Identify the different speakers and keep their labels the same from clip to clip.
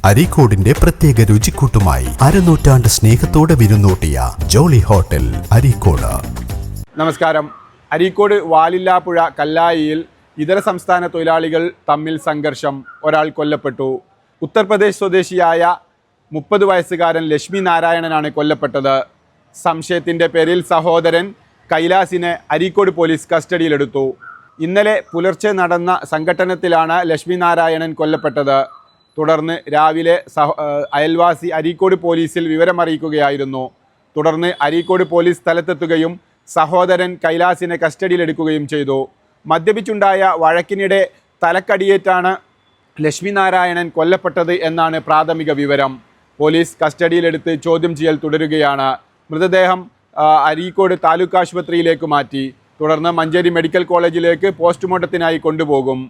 Speaker 1: അരീക്കോടിന്റെ പ്രത്യേക രുചിക്കൂട്ടുമായി അരനൂറ്റാണ്ട് സ്നേഹത്തോടെ വിരുന്നൂട്ടിയ ജോളി ഹോട്ടൽ അരീക്കോട്.
Speaker 2: നമസ്കാരം. അരീക്കോട് വാലില്ലാപ്പുഴ കല്ലായിയിൽ ഇതര സംസ്ഥാന തൊഴിലാളികൾ തമ്മിൽ സംഘർഷം. ഒരാൾ കൊല്ലപ്പെട്ടു. ഉത്തർപ്രദേശ് സ്വദേശിയായ 30 വയസ്സുകാരൻ ലക്ഷ്മി നാരായണനാണ് കൊല്ലപ്പെട്ടത്. സംശയത്തിൻ്റെ പേരിൽ സഹോദരൻ കൈലാസിനെ അരീക്കോട് പോലീസ് കസ്റ്റഡിയിലെടുത്തു. ഇന്നലെ പുലർച്ചെ നടന്ന സംഘട്ടനത്തിലാണ് ലക്ഷ്മി നാരായണൻ കൊല്ലപ്പെട്ടത്. തുടർന്ന് രാവിലെ അയൽവാസി അരീക്കോട് പോലീസിൽ വിവരമറിയിക്കുകയായിരുന്നു. തുടർന്ന് അരീക്കോട് പോലീസ് സ്ഥലത്തെത്തുകയും സഹോദരൻ കൈലാസിനെ കസ്റ്റഡിയിലെടുക്കുകയും ചെയ്തു. മദ്യപിച്ചുണ്ടായ വഴക്കിനിടെ തലക്കടിയേറ്റാണ് ലക്ഷ്മി നാരായണൻ കൊല്ലപ്പെട്ടത് എന്നാണ് പ്രാഥമിക വിവരം. പോലീസ് കസ്റ്റഡിയിലെടുത്ത് ചോദ്യം ചെയ്യൽ തുടരുകയാണ്. മൃതദേഹം അരീക്കോട് താലൂക്ക് ആശുപത്രിയിലേക്ക് മാറ്റി. തുടർന്ന് മഞ്ചേരി മെഡിക്കൽ കോളേജിലേക്ക് പോസ്റ്റ്മോർട്ടത്തിനായി കൊണ്ടുപോകും.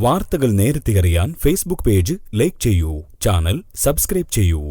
Speaker 3: വാർത്തകൾ നേരത്തെ അറിയാൻ ഫേസ്ബുക്ക് പേജ് ലൈക്ക് ചെയ്യൂ, ചാനൽ സബ്സ്ക്രൈബ് ചെയ്യൂ.